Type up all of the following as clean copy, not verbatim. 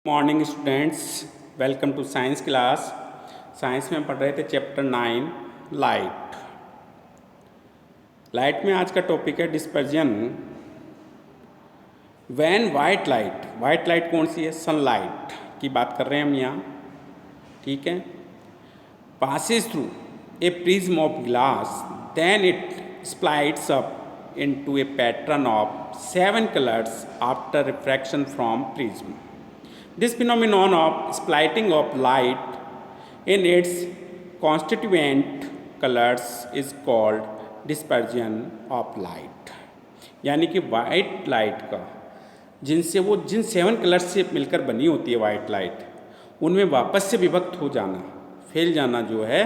Morning students, welcome to science class. Science में पढ़ रहे थे चैप्टर 9 लाइट। लाइट में आज का टॉपिक है डिस्पर्जन। व्हेन वाइट लाइट कौन सी है? सनलाइट की बात कर रहे हैं हम यहाँ, ठीक है। Passes through a prism of glass, then it splits up into a pattern of 7 colours after refraction from prism. This phenomenon of splitting of light in its constituent colors is called dispersion of light। यानी कि white light का जिनसे वो जिन 7 colours से मिलकर बनी होती है वाइट लाइट, उनमें वापस से विभक्त हो जाना, फैल जाना जो है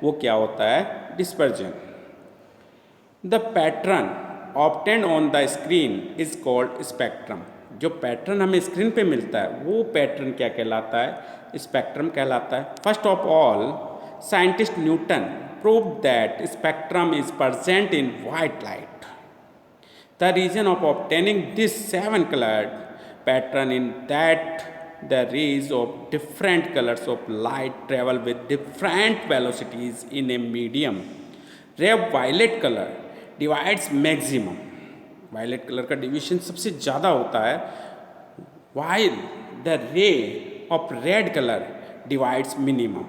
वो क्या होता है? Dispersion. The pattern obtained on the screen is called spectrum. जो पैटर्न हमें स्क्रीन पे मिलता है वो पैटर्न क्या कहलाता है? स्पेक्ट्रम कहलाता है। First of all, scientist Newton prove that spectrum is present in white light. The reason of obtaining this 7 coloured pattern in that the rays of different colors of light travel with different velocities in a medium. ray of violet color divides maximum। Violet colour का डिवीजन सबसे ज़्यादा होता है, while the ray of red color divides minimum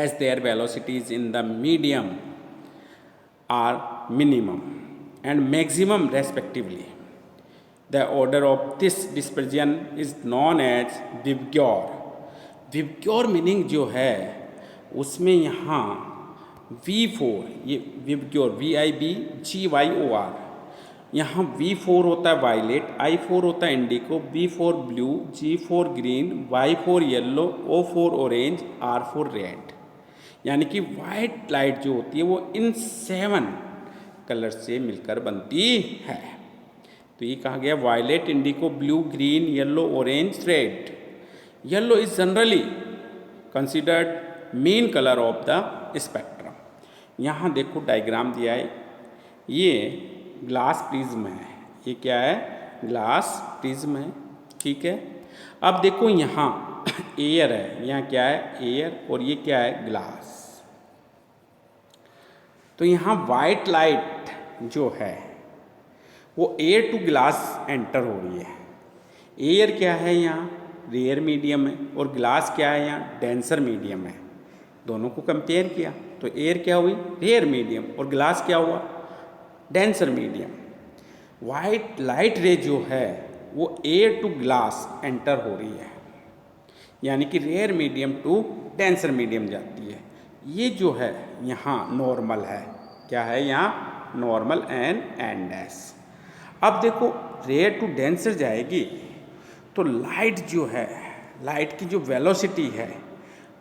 as their velocities in the medium are minimum and maximum respectively। The order of this dispersion is known as Vibgyor। Vibgyor meaning जो है उसमें यहाँ V4, ये Vibgyor VIBGYOR, यहाँ V4 होता है violet, I4 होता है इंडिको, B4 blue, G4 green, Y4 yellow, O4 orange, R4 red. यानी कि वाइट लाइट जो होती है वो इन 7 कलर से मिलकर बनती है। तो ये कहा गया violet, indigo, blue, green, yellow, orange, red. Yellow is generally considered main colour of the spectrum. यहाँ देखो डायग्राम दिया है, ये ग्लास प्रिज्म है। ये क्या है? ग्लास प्रिज्म है, ठीक है। अब देखो यहाँ एयर है, यहाँ क्या है? एयर, और ये क्या है? ग्लास। तो यहाँ वाइट लाइट जो है वो एयर टू ग्लास एंटर हो रही है। एयर क्या है? यहाँ रेयर मीडियम है, और ग्लास क्या है? यहाँ डेंसर मीडियम है। दोनों को कंपेयर किया तो एयर क्या हुई? रेयर मीडियम, और ग्लास क्या हुआ? Denser medium. वाइट लाइट रे जो है वो एयर टू ग्लास एंटर हो रही है, यानी कि rare medium to denser medium जाती है। ये जो है यहाँ नॉर्मल है। क्या है यहाँ? Normal N dash. अब देखो रेयर टू डेंसर जाएगी तो लाइट जो है, लाइट की जो वेलोसिटी है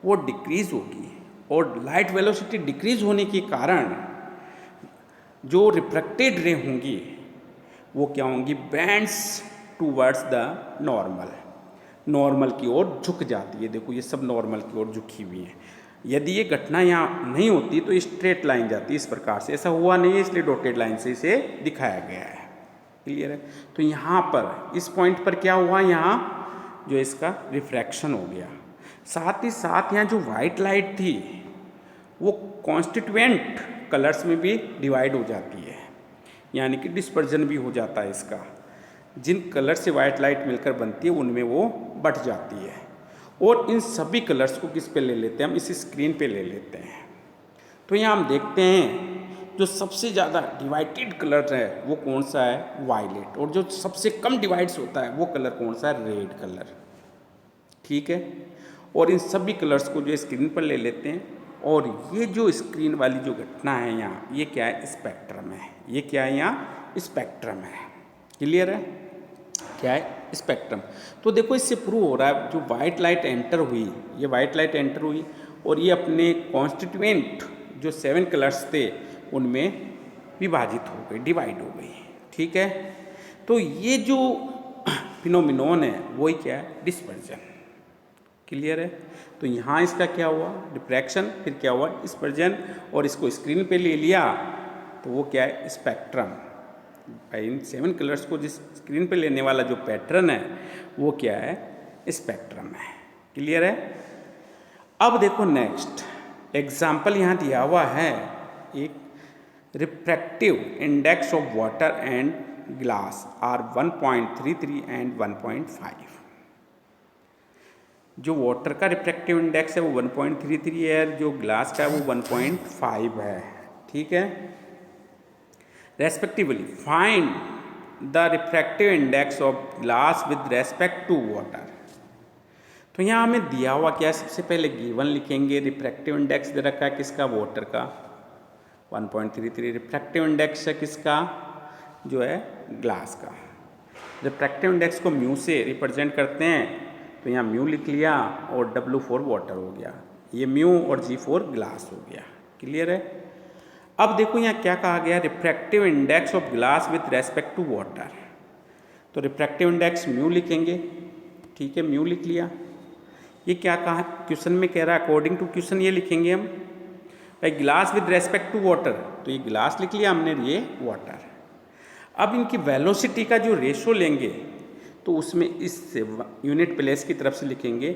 वो डिक्रीज होगी, और लाइट वेलोसिटी डिक्रीज होने के कारण जो रिफ्रैक्टेड रे होंगी वो क्या होंगी? बेंड्स टूवर्ड्स द नॉर्मल की ओर झुक जाती है। देखो ये सब नॉर्मल की ओर झुकी हुई है। यदि ये घटना यहाँ नहीं होती तो स्ट्रेट लाइन जाती है इस प्रकार से। ऐसा हुआ नहीं है, इसलिए डॉटेड लाइन से इसे दिखाया गया है। क्लियर है? तो यहाँ पर इस पॉइंट पर क्या हुआ? यहाँ जो इसका रिफ्रैक्शन हो गया। साथ ही साथ यहाँ जो वाइट लाइट थी वो कॉन्स्टिट्यूएंट कलर्स में भी डिवाइड हो जाती है, यानी कि डिस्पर्जन भी हो जाता है इसका। जिन कलर से वाइट लाइट मिलकर बनती है उनमें वो बट जाती है। और इन सभी कलर्स को किस पे ले लेते हैं? हम इस स्क्रीन पे ले लेते हैं। तो यहाँ हम देखते हैं जो सबसे ज़्यादा डिवाइडेड कलर है वो कौन सा है? वायलेट। और जो सबसे कम डिवाइड्स होता है वो कलर कौन सा है? रेड कलर, ठीक है। और इन सभी कलर्स को जो स्क्रीन पर ले लेते हैं, और ये जो स्क्रीन वाली जो घटना है यहाँ, ये क्या है? स्पेक्ट्रम है। ये क्या है? यहाँ स्पेक्ट्रम है। क्लियर है? क्या है? स्पेक्ट्रम। तो देखो इससे प्रूव हो रहा है जो वाइट लाइट एंटर हुई, ये वाइट लाइट एंटर हुई और ये अपने कॉन्स्टिट्यूएंट जो 7 कलर्स थे उनमें विभाजित हो गई, डिवाइड हो गई, ठीक है। तो ये जो फिनोमिनॉन है वही क्या है? डिस्पर्जन। क्लियर है? तो यहाँ इसका क्या हुआ? डिफ्रैक्शन, फिर क्या हुआ? डिस्पर्जन, और इसको स्क्रीन पे ले लिया तो वो क्या है? स्पेक्ट्रम। इन 7 कलर्स को जिस स्क्रीन पे लेने वाला जो पैटर्न है वो क्या है? स्पेक्ट्रम है। क्लियर है। अब देखो नेक्स्ट एग्जाम्पल यहाँ दिया हुआ है एक, refractive index of water and glass are 1.33 and 1.5। जो वाटर का रिफ्रैक्टिव इंडेक्स है वो 1.33 है, जो ग्लास का है वो 1.5 है। ठीक है। Respectively find the refractive index of glass with respect to water. तो यहाँ हमें दिया हुआ क्या है, सबसे पहले गिवन लिखेंगे, रिफ्रैक्टिव इंडेक्स दे रखा है किसका, वाटर का 1.33, रिफ्रैक्टिव इंडेक्स है किसका, जो है ग्लास का। रिफ्रैक्टिव इंडेक्स को म्यू से रिप्रेजेंट करते हैं, तो यहाँ म्यू लिख लिया और W फॉर वाटर हो गया, ये म्यू और G फॉर ग्लास हो गया। क्लियर है। अब देखो यहाँ क्या कहा गया, refractive index of glass with respect to water. तो रिफ्रैक्टिव इंडेक्स म्यू लिखेंगे। ठीक है, म्यू लिख लिया। ये क्या कहा क्वेश्चन में कह रहा है, अकॉर्डिंग टू क्वेश्चन ये लिखेंगे हम भाई glass with respect to water, तो ये ग्लास लिख लिया हमने, ये वाटर। अब इनकी वेलोसिटी का जो रेशो लेंगे तो उसमें इस यूनिट प्लेस की तरफ से लिखेंगे,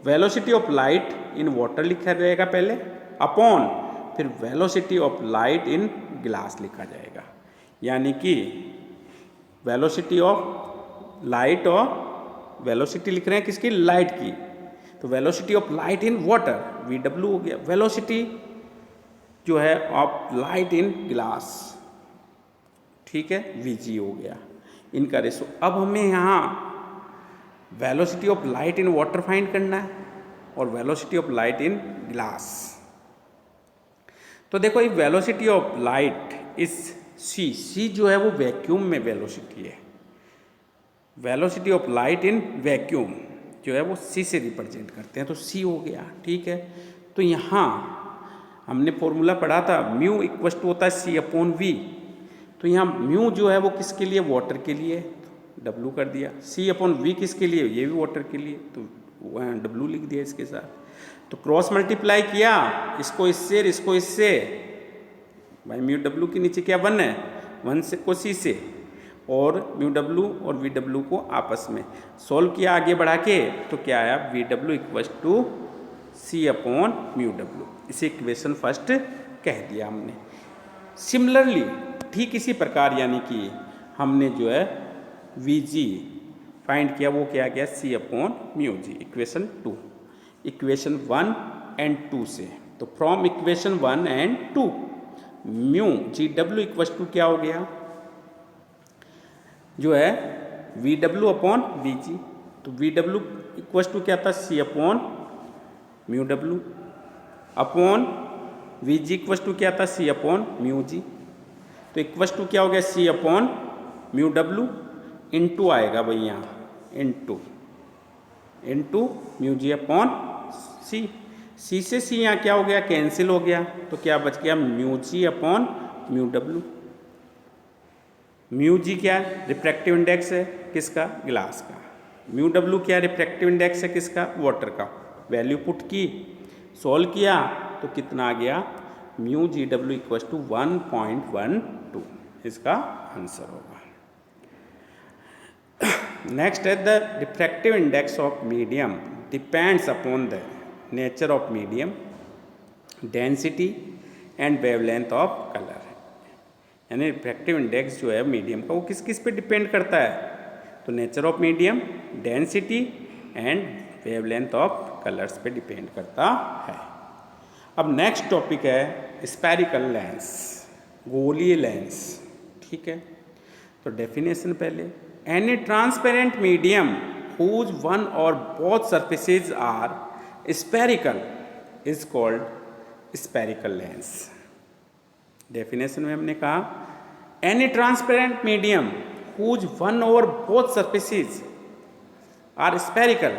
velocity of light in water लिखा जाएगा पहले, अपॉन फिर velocity of light in glass लिखा जाएगा। यानी कि वेलोसिटी ऑफ लाइट और वेलोसिटी लिख रहे हैं किसकी, लाइट की, तो velocity of light in water VW हो गया, वेलोसिटी जो है ऑफ लाइट इन ग्लास, ठीक है, VG हो गया इनका रेशो। अब हमें यहाँ velocity of light in water find करना है और velocity of light in glass. तो देखो ये वेलोसिटी ऑफ लाइट इस C जो है वो वैक्यूम में वेलोसिटी है, velocity of light in vacuum जो है वो C से रिप्रेजेंट करते हैं, तो C हो गया। ठीक है। तो यहाँ हमने फॉर्मूला पढ़ा था, म्यू इक्वल टू होता है C/V। तो यहाँ म्यू जो है वो किसके लिए, वाटर के लिए, तो W कर दिया। C/V किसके लिए, ये भी वाटर के लिए, तो W लिख दिया इसके साथ। तो क्रॉस मल्टीप्लाई किया, इसको इससे इसको इससे, भाई म्यू W के नीचे क्या 1 है, 1 से को C से, और म्यू W और VW को आपस में सोल्व किया आगे बढ़ा के, तो क्या आया, VW इक्वल टू C/μW। इसे इक्वेशन फर्स्ट कह दिया हमने। सिमिलरली ठीक इसी प्रकार यानी कि हमने जो है VG फाइंड किया, वो क्या गया C/μG, इक्वेशन 2, इक्वेशन 1 एंड 2 से। तो from equation 1 and 2 mu GW equal to क्या हो गया, जो है VW/VG। तो VW इक्वल टू क्या था, C/μW, upon VG equal to क्या था, C/μG। तो इक्वल टू क्या हो गया, C/μW इनटू आएगा भाई यहाँ इनटू μG/C। C से C यहाँ क्या हो गया, कैंसिल हो गया, तो क्या बच गया, μG/μW। μG क्या है, रिफ्रैक्टिव इंडेक्स है किसका, ग्लास का। μW क्या रिफ्रैक्टिव इंडेक्स है किसका, वाटर का। वैल्यू पुट की, सॉल्व किया, तो कितना आ गया, μGW इक्वल टू 1.12, इसका आंसर होगा। नेक्स्ट है, the refractive index of medium depends upon the nature of medium, density and wavelength of colour. यानी रिफ्रैक्टिव इंडेक्स जो है मीडियम का, वो किस किस पे डिपेंड करता है, तो nature of medium, density and wavelength of colours पे डिपेंड करता है। अब नेक्स्ट टॉपिक है स्फेरिकल लेंस, गोलीय लेंस। ठीक है। तो डेफिनेशन पहले, any transparent medium whose one or both surfaces are spherical is called spherical lens. Definition में हमने कहा, any transparent medium whose one or both surfaces are spherical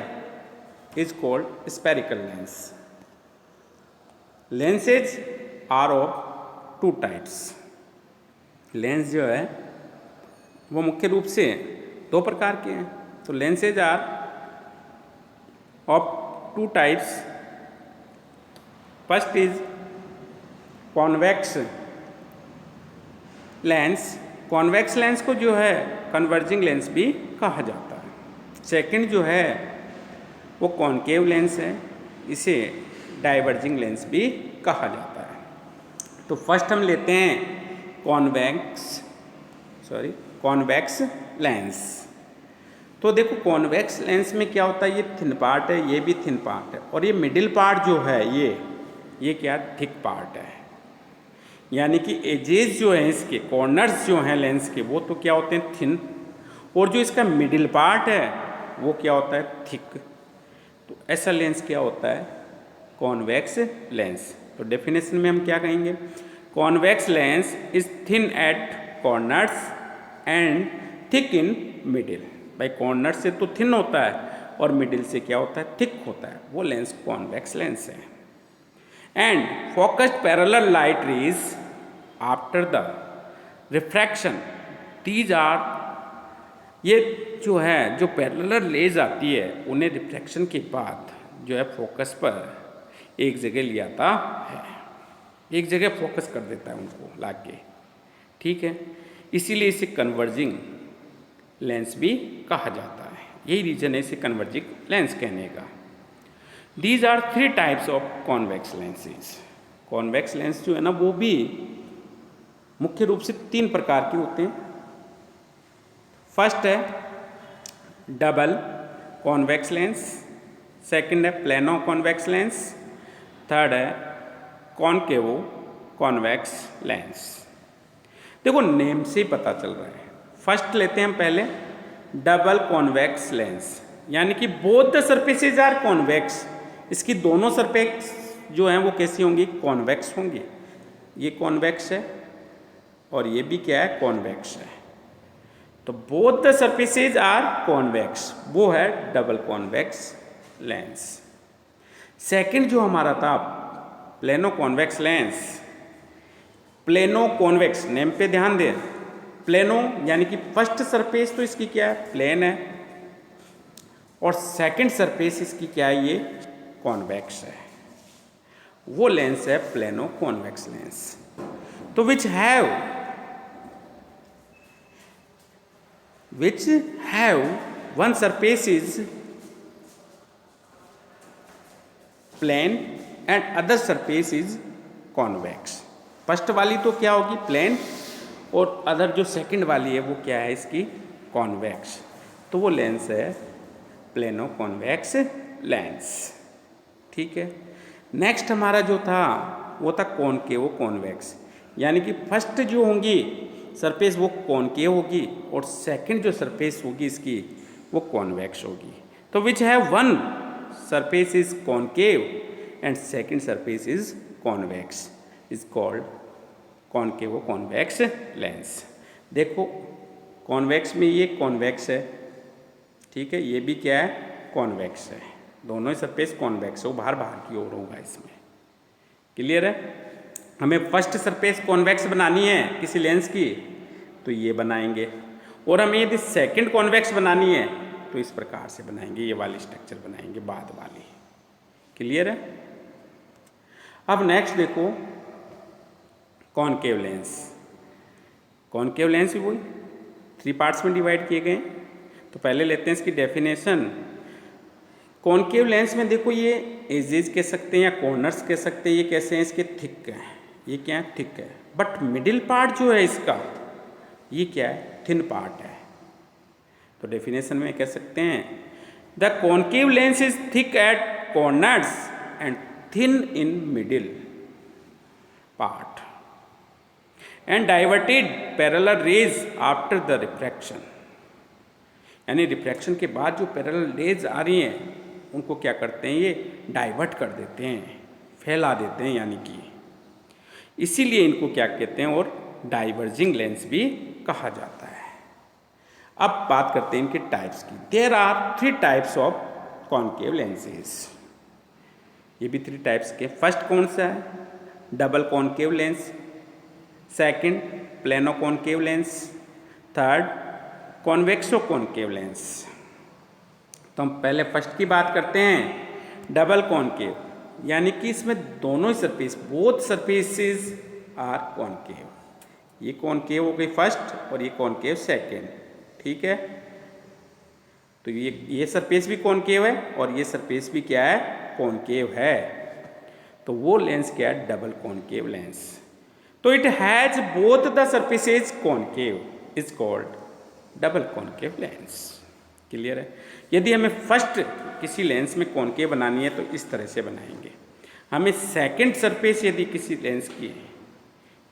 is called spherical lens. Lenses are of 2 types. Lens जो है वो मुख्य रूप से 2 प्रकार के हैं। तो lenses are of 2 types. First is convex lens. Convex lens को जो है कन्वर्जिंग लेंस भी कहा जाता है। सेकंड जो है वो कॉनकेव लेंस है, इसे डाइवर्जिंग लेंस भी कहा जाता है। तो फर्स्ट हम लेते हैं कॉन्वेक्स लेंस। तो देखो कॉन्वेक्स लेंस में क्या होता है, ये थिन पार्ट है, ये भी थिन पार्ट है, और ये मिडिल पार्ट जो है ये क्या थिक पार्ट है। यानी कि एजेस जो हैं इसके, कॉर्नर्स जो हैं लेंस के, वो तो क्या होते हैं थिन, और जो इसका मिडिल पार्ट है वो क्या होता है थिक। तो ऐसा लेंस क्या होता है, कॉन्वेक्स लेंस। तो डेफिनेशन में हम क्या कहेंगे, convex lens is thin at corners and thick in middle. भाई कॉर्नर से तो थिन होता है और मिडिल से क्या होता है थिक होता है, वो लेंस कॉन्वेक्स लेंस है। And focused parallel light rays after the refraction, these are, ये जो है जो पैरेलल रेज आती है उन्हें रिफ्रैक्शन के बाद जो है फोकस पर एक जगह ले आता है, एक जगह फोकस कर देता है उनको लाके, ठीक है। इसीलिए इसे कन्वर्जिंग लेंस भी कहा जाता है, यही रीजन है इसे कन्वर्जिंग लेंस कहने का। These are 3 types of convex lenses. Convex lens जो है ना वो भी मुख्य रूप से 3 प्रकार के होते हैं। फर्स्ट है डबल कॉन्वेक्स लेंस, सेकंड है प्लेनो कॉन्वेक्स लेंस, थर्ड है कॉनकेवो कॉन्वेक्स लेंस। देखो नेम से ही पता चल रहा है। फर्स्ट लेते हैं हम पहले डबल कॉन्वेक्स लेंस, यानी कि both the surfaces are convex, इसकी दोनों सरफेस जो हैं वो कैसी होंगी, कॉन्वेक्स होंगी। ये कॉन्वेक्स है और ये भी क्या है, कॉन्वेक्स है। तो both the surfaces are convex, वो है डबल कॉन्वेक्स लेंस। सेकंड जो हमारा था plano convex lens, plano convex, name पे ध्यान दें, प्लेनो यानी कि फर्स्ट सरफेस तो इसकी क्या है, प्लेन है, और सेकंड सरफेस इसकी क्या है, ये कॉन्वेक्स है। वो लेंस है प्लेनो कॉन्वेक्स लेंस। तो which have one surface is plane and other surface is convex. First वाली तो क्या होगी प्लेन, और अदर जो सेकंड वाली है वो क्या है इसकी कॉन्वेक्स। तो वो लेंस है प्लेनो कॉन्वेक्स लेंस, ठीक है। नेक्स्ट हमारा जो था वो था कॉनकेव कॉन्वेक्स, यानी कि फर्स्ट जो होंगी सरफेस वो कॉनकेव होगी और सेकंड जो सरफेस होगी इसकी वो कॉन्वेक्स होगी। तो विच है one surface is concave and second surface is convex is called concave convex lens. देखो कॉन्वेक्स में ये कॉन्वेक्स है, ठीक है, ये भी क्या है कॉन्वेक्स है, दोनों ही सरफेस कॉन्वेक्स है, वो बाहर की ओर होगा इसमें। क्लियर है। हमें फर्स्ट सरफेस कॉन्वेक्स बनानी है किसी लेंस की तो ये बनाएंगे, और हमें यदि सेकंड कॉन्वेक्स बनानी है तो इस प्रकार से बनाएंगे, ये वाली स्ट्रक्चर बनाएंगे बाद वाली। क्लियर है। अब नेक्स्ट देखो कॉनकेव लेंस। कॉनकेव लेंस भी वही 3 पार्ट्स में डिवाइड किए गए। तो पहले लेते हैं इसकी डेफिनेशन। कॉनकेव लेंस में देखो ये एजेस कह सकते हैं या कॉर्नर्स कह सकते हैं, ये कैसे हैं इसके थिक है, ये क्या है थिक है, बट मिडिल पार्ट जो है इसका ये क्या है थिन पार्ट है। तो डेफिनेशन में कह सकते हैं the concave lens is thick eight corners and thin in middle part and diverted parallel raise after the refraction. यानी रिफ्रैक्शन के बाद जो पैरेलल रेज आ रही हैं उनको क्या करते हैं, ये डाइवर्ट कर देते हैं, फैला देते हैं, यानी कि इसीलिए इनको क्या कहते हैं और डाइवर्जिंग लेंस भी कहा जाता है। अब बात करते हैं इनके टाइप्स की। There are 3 types of concave lenses. ये भी 3 टाइप्स के। फर्स्ट कौन सा है, double concave lens, second plano concave lens, third convexo concave lens. तो हम पहले फर्स्ट की बात करते हैं, डबल कॉनकेव, यानी कि इसमें दोनों ही surface, both surfaces are concave. ये कॉनकेव हो गई फर्स्ट और ये कॉनकेव सेकंड, ठीक है। तो ये सरफेस भी कॉनकेव है और ये सरफेस भी क्या है, कॉनकेव है। तो वो लेंस क्या है, डबल कॉनकेव लेंस। तो it has both the surfaces concave is called double concave lens. Clear है। यदि हमें फर्स्ट किसी लेंस में कॉनकेव बनानी है तो इस तरह से बनाएंगे। हमें सेकंड सरफेस यदि किसी लेंस की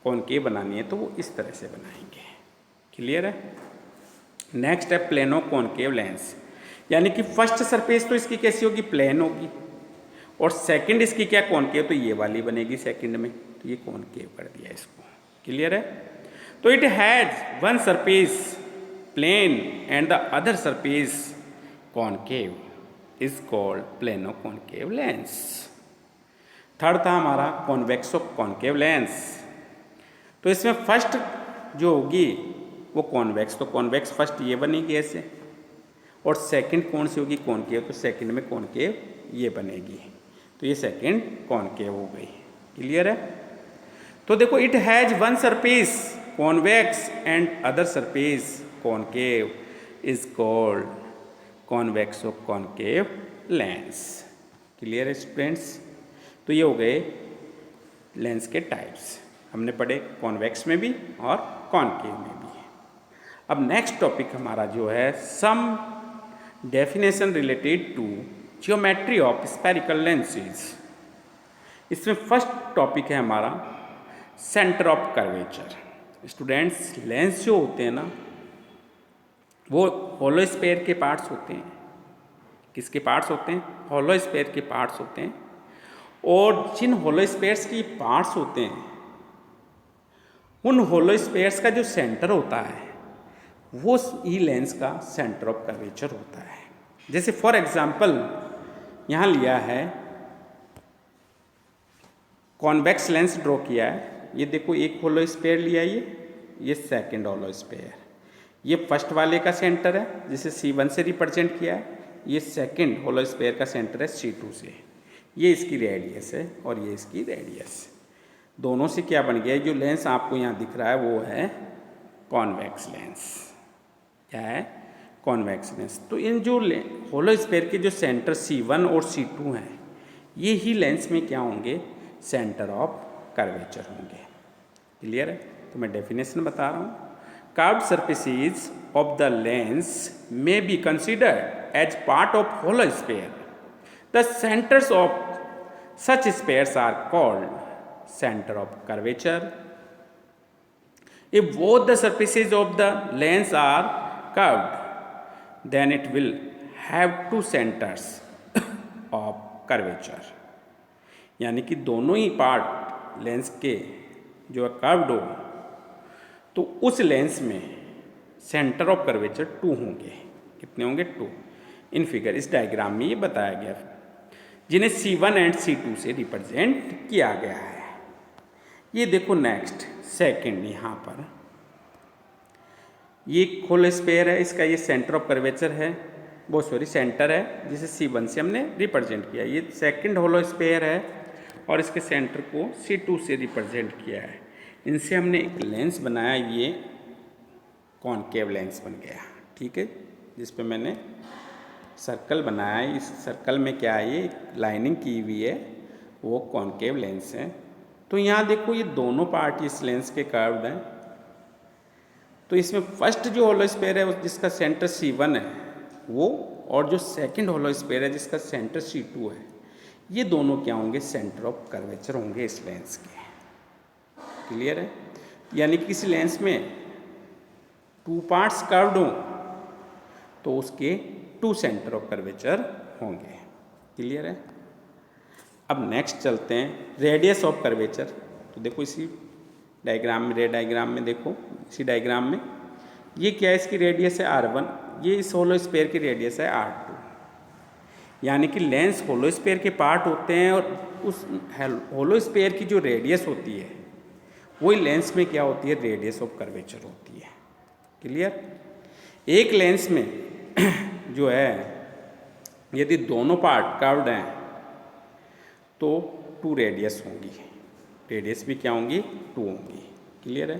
कॉनकेव बनानी है तो वो इस तरह से बनाएंगे। क्लियर है। नेक्स्ट है प्लेनो कॉनकेव लेंस, यानी कि फर्स्ट सरफेस तो इसकी कैसी होगी, प्लेन होगी, और सेकंड इसकी क्या, कॉनकेव, तो ये वाली बनेगी सेकंड में, तो ये कॉनकेव कर दिया इसको। क्लियर है। तो it has one surface plane and the other surface concave is called plano concave lens. Third था हमारा कॉन्वेक्सो कॉनकेव लेंस। तो इसमें फर्स्ट जो होगी वो कॉन्वेक्स, तो कॉन्वेक्स फर्स्ट ये बनेगी ऐसे, और सेकंड कौन सी होगी, कॉनकेव, तो सेकंड में कॉनकेव ये बनेगी, तो ये सेकंड कॉनकेव हो गई। क्लियर है। तो देखो it has one surface convex and other surface concave is called कॉन्वेक्सो concave lens. Clear है स्टूडेंट्स। तो ये हो गए लेंस के टाइप्स, हमने पढ़े कॉन्वेक्स में भी और कॉनकेव में भी। अब नेक्स्ट टॉपिक हमारा जो है some definition related to geometry of spherical lenses. इसमें फर्स्ट टॉपिक है हमारा centre of curvature. Students lens जो होते हैं ना वो होलो स्फेयर के पार्ट्स होते हैं। किसके पार्ट्स होते हैं, होलो स्फेयर के पार्ट्स होते हैं, और जिन होलो स्फेयर्स की पार्ट्स होते हैं उन होलो स्फेयर्स का जो सेंटर होता है वो ई लेंस का सेंटर ऑफ कर्वेचर होता है। जैसे फॉर एग्जांपल यहाँ लिया है कॉन्वेक्स लेंस ड्रॉ किया है, ये देखो एक होलो स्फेयर लिया ये सेकंड होलो स्फेयर, ये फर्स्ट वाले का सेंटर है जिसे C1 से रिप्रेजेंट किया है, ये सेकंड होलो स्फेयर का सेंटर है C2 से, ये इसकी रेडियस है और ये इसकी रेडियस। दोनों से क्या बन गया, जो लेंस आपको यहाँ दिख रहा है वो है कॉन्वेक्स लेंस। क्या है, कॉन्वेक्स लेंस। तो इन जो होलो स्फेयर के जो सेंटर C1 और C2 हैं ये ही लेंस में क्या होंगे, सेंटर ऑफ कर्वेचर होंगे। क्लियर है। तो मैं डेफिनेशन बता रहा हूँ। Curved surfaces of the lens may be considered as part of hollow sphere. The centers of such spheres are called center of curvature. If both the surfaces of the lens are curved, then it will have two centers of curvature. यानी कि दोनों ही part lens के जो curved हो तो उस lens में centre of curvature 2 होंगे। कितने होंगे, 2। इन फिगर इस डायग्राम में ये बताया गया, जिन्हें C1 एंड C2 से रिप्रेजेंट किया गया है। ये देखो नेक्स्ट सेकंड, यहाँ पर ये होलो स्फेयर है, इसका ये सेंटर ऑफ कर्वेचर है, वो सॉरी सेंटर है जिसे C1 से हमने रिप्रेजेंट किया। ये सेकंड होलो स्फेयर है और इसके सेंटर को C2 से रिप्रेजेंट किया है। इनसे हमने एक लेंस बनाया, ये कॉनकेव लेंस बन गया। ठीक है, जिस पे मैंने सर्कल बनाया है, इस सर्कल में क्या है, ये लाइनिंग की हुई है, वो कॉनकेव लेंस है। तो यहाँ देखो ये दोनों पार्ट इस लेंस के कर्व्ड हैं। तो इसमें फर्स्ट जो होलो स्फेयर है जिसका सेंटर C1 है वो, और जो सेकंड होलो स्फेयर है जिसका सेंटर C2 है, ये दोनों क्या होंगे, सेंटर ऑफ कर्वेचर होंगे इस लेंस के। क्लियर है। यानी कि किसी लेंस में 2 पार्ट्स कर्व्ड हों तो उसके 2 सेंटर ऑफ कर्वेचर होंगे। क्लियर है। अब नेक्स्ट चलते हैं रेडियस ऑफ कर्वेचर। तो देखो इसी डायग्राम में, रे डायग्राम में देखो, इसी डायग्राम में ये क्या है, इसकी रेडियस है R1, ये इस होलो स्फेयर की रेडियस है R2। यानी कि लेंस होलो स्फेयर के पार्ट होते हैं और उस होलो स्फेयर की जो रेडियस होती है वही लेंस में क्या होती है, रेडियस ऑफ कर्वेचर होती है। क्लियर। एक लेंस में जो है यदि दोनों पार्ट कर्व्ड हैं तो 2 रेडियस होंगी, रेडियस भी क्या होंगी, 2 होंगी। क्लियर है।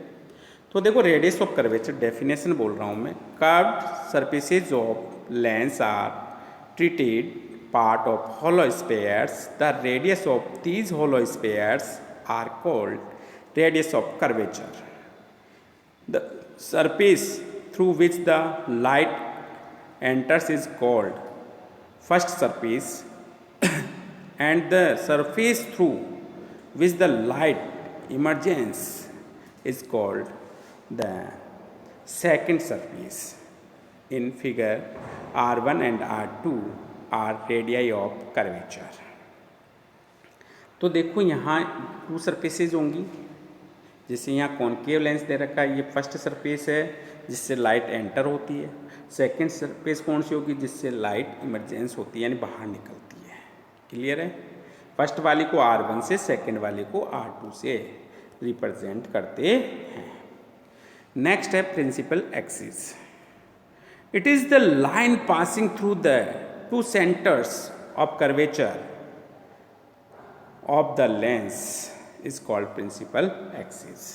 तो देखो रेडियस ऑफ कर्वेचर डेफिनेशन बोल रहा हूँ मैं, curved surfaces of lens are treated part of hollow spheres. The radius of these hollow spheres are called radius of curvature. The surface through which the light enters is called first surface and the surface through which the light emerges is called the second surface. In figure R1 and R2 are radii of curvature. तो देखो यहाँ to surfaces होंगी, जैसे यहाँ concave lens दे रखा है, ये first surface है जिससे लाइट एंटर होती है। सेकंड सरफेस कौन सी होगी? जिससे लाइट इमरजेंस होती है, यानी बाहर निकलती है। क्लियर है? फर्स्ट वाली को R1 से, सेकंड वाली को R2 से रिप्रेजेंट करते हैं। नेक्स्ट है principal axis. It is the line passing through the two centers of curvature of the lens is called principal axis.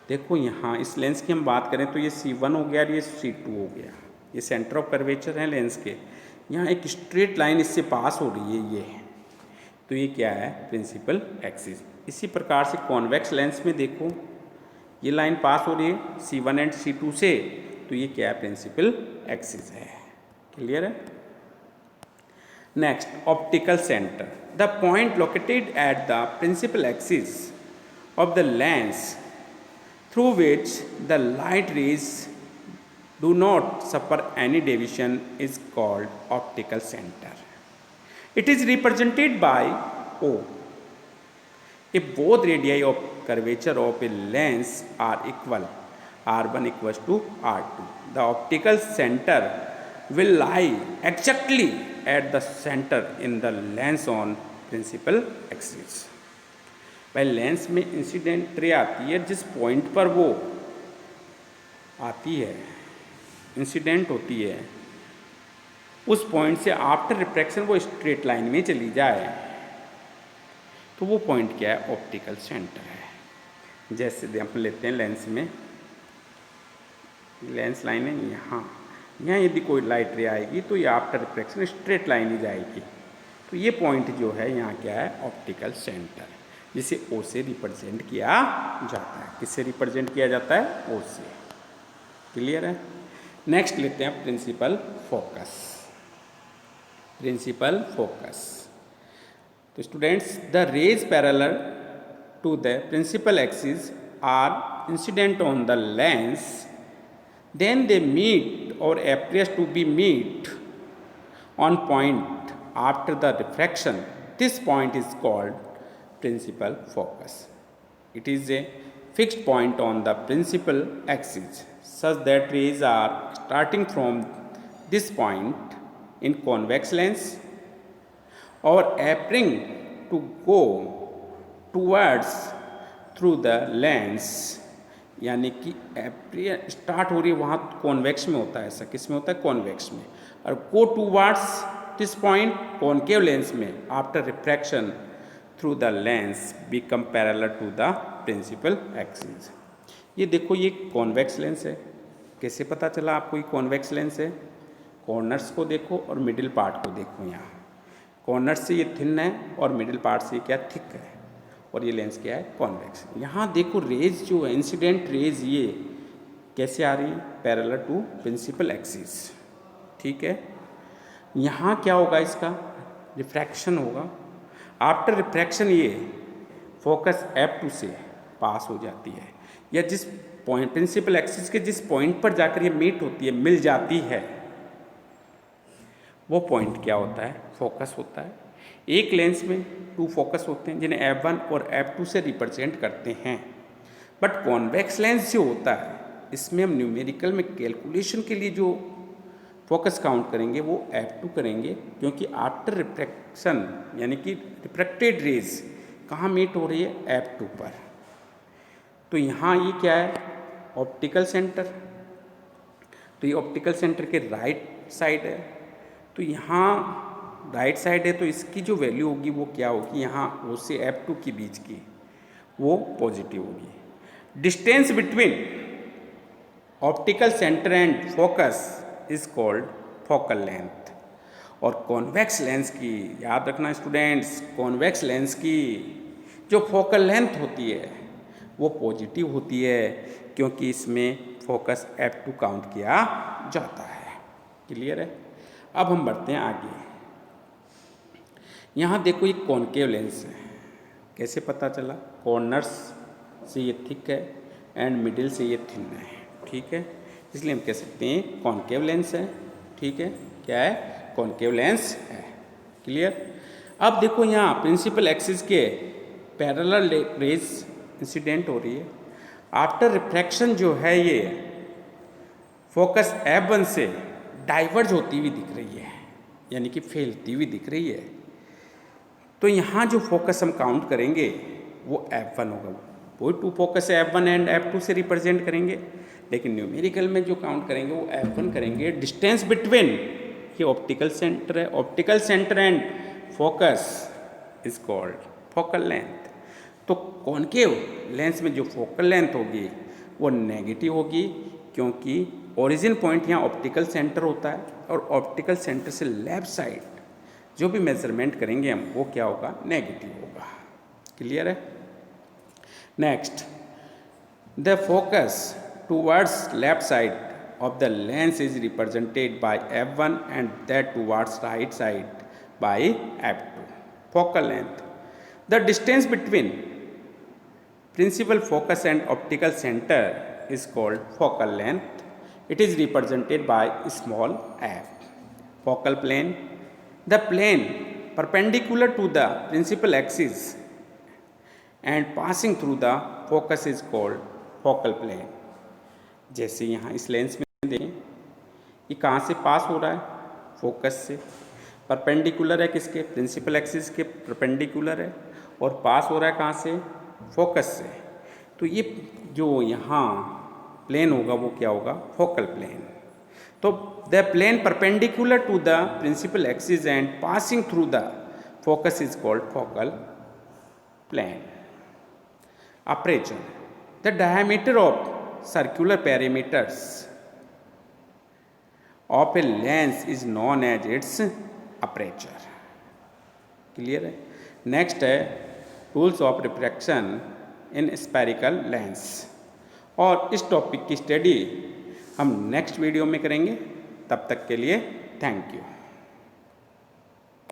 देखो यहाँ इस लेंस की हम बात करें तो ये C1 हो गया और ये C2 हो गया, ये सेंटर ऑफ कर्वेचर है लेंस के। यहाँ एक स्ट्रेट लाइन इससे पास हो रही है, ये है, तो ये क्या है? Principal axis. इसी प्रकार से कॉन्वेक्स लेंस में देखो ये लाइन पास हो रही है C1 एंड C2 से, तो ये क्या है? प्रिंसिपल एक्सिस है। क्लियर है? Next, optical centre. The point located at the principal axis of the lens through which the light rays do not suffer any deviation is called optical centre. It is represented by O. If both radii of curvature of a lens are equal, R1 equals to R2, the optical center will lie exactly at the center in the lens on principal axis. भाई lens में incident ray आती है, जिस point पर वो आती है, incident होती है, उस पॉइंट से आफ्टर रिफ्रैक्शन वो स्ट्रेट लाइन में चली जाए, तो वो पॉइंट क्या है? ऑप्टिकल सेंटर है। जैसे हम लेते हैं लेंस में, लेंस लाइन है यहाँ, यहाँ यदि कोई लाइट रे आएगी तो ये आफ्टर रिफ्रैक्शन स्ट्रेट लाइन ही जाएगी, तो ये पॉइंट जो है यहाँ क्या है? ऑप्टिकल सेंटर, जिसे O से रिप्रेजेंट किया जाता है। किससे रिप्रेजेंट किया जाता है? O से। क्लियर है? नेक्स्ट लेते हैं प्रिंसिपल फोकस। प्रिंसिपल फोकस, तो students, the rays parallel to the principal axis are incident on the lens, then they meet or appears to be meet on point after the refraction. This point is called principal focus. It is a fixed point on the principal axis such that rays are starting from this point in convex lens or appearing to go towards through the lens, यानी कि start हो रही है वहाँ convex में होता है, ऐसा किस में होता है? कॉन्वेक्स में, और go towards this point concave lens में after refraction through the lens become parallel to the principal axis. ये देखो ये कॉन्वेक्स लेंस है, कैसे पता चला आपको ये कॉन्वेक्स लेंस है? कॉर्नर्स को देखो और मिडिल पार्ट को देखो। यहाँ कॉर्नर्स से ये थिन है और मिडिल पार्ट से क्या? थिक है, और ये लेंस क्या है? कॉन्वेक्स। यहाँ देखो रेज जो है, इंसिडेंट रेज, ये कैसे आ रही है? Parallel to principal axis. ठीक है? यहाँ क्या होगा? इसका रिफ्रैक्शन होगा। आफ्टर रिफ्रैक्शन ये फोकस F2 से पास हो जाती है, या जिस पॉइंट प्रिंसिपल एक्सिस के जिस पॉइंट पर जाकर ये मीट होती है, मिल जाती है, वो पॉइंट क्या होता है? फोकस होता है। एक लेंस में टू फोकस होते हैं जिन्हें F1 और F2 से रिप्रेजेंट करते हैं, बट कॉन्वेक्स लेंस जो होता है इसमें हम न्यूमेरिकल में कैलकुलेशन के लिए जो फोकस काउंट करेंगे वो F2 करेंगे, क्योंकि आफ्टर रिफ्रैक्शन यानी कि रिफ्रैक्टेड रेज कहाँ मीट हो रही है? F2 पर। तो यहाँ ये क्या है? Optical centre. तो ये ऑप्टिकल सेंटर के राइट साइड है, तो यहाँ राइट साइड है, तो इसकी जो वैल्यू होगी वो क्या होगी? यहाँ O से F2 के बीच की वो पॉजिटिव होगी। Distance between optical centre and focus is called focal length. और कॉन्वेक्स लेंस की, याद रखना स्टूडेंट्स, कॉन्वेक्स लेंस की जो फोकल लेंथ होती है वो पॉजिटिव होती है, क्योंकि इसमें फोकस f2 काउंट किया जाता है। क्लियर है? अब हम बढ़ते हैं आगे। यहाँ देखो ये कॉनकेव लेंस है, कैसे पता चला? कॉर्नर्स से ये थिक है एंड मिडिल से ये थिन है, ठीक है, इसलिए हम कह सकते हैं कॉनकेव लेंस है। ठीक है, क्या है? कॉनकेव लेंस है। क्लियर? अब देखो यहाँ प्रिंसिपल एक्सिस के पैरेलल रेज इंसिडेंट हो रही है। आफ्टर रिफ्रैक्शन जो है ये फोकस F1 से डाइवर्ज होती हुई दिख रही है, यानी कि फैलती हुई दिख रही है। तो यहाँ जो फोकस हम काउंट करेंगे वो F1 होगा। वो to focus F1 and F2 से रिप्रेजेंट करेंगे, लेकिन न्यूमेरिकल में जो काउंट करेंगे वो F1 करेंगे। डिस्टेंस बिटवीन, ये ऑप्टिकल सेंटर है, optical centre and focus is called focal length. तो कॉनकेव लेंस में जो फोकल लेंथ होगी वो नेगेटिव होगी, क्योंकि ओरिजिन पॉइंट यहाँ ऑप्टिकल सेंटर होता है, और ऑप्टिकल सेंटर से लेफ्ट साइड जो भी मेजरमेंट करेंगे हम वो क्या होगा? नेगेटिव होगा। क्लियर है? Next, the focus towards left side of the lens is represented by F1 and that towards right side by F2. Focal length. The distance between principal focus and optical center is called focal length. It is represented by small f. Focal plane. The plane perpendicular to the principal axis and passing through the focus is called focal plane. जैसे यहाँ इस lens में देखें, ये कहाँ से पास हो रहा है? फोकस से। परपेंडिकुलर है किसके? प्रिंसिपल एक्सिस के परपेंडिकुलर है, और पास हो रहा है कहाँ से? फोकस से। तो ये जो यहाँ प्लेन होगा वो क्या होगा? Focal plane. तो the plane perpendicular to the principal axis and passing through the focus is called focal plane. Aperture. The diameter of circular perimeters of a lens is known as its aperture. Clear है? Next है rules of refraction in spherical lens, और इस topic की study हम next video में करेंगे। तब तक के लिए थैंक यू।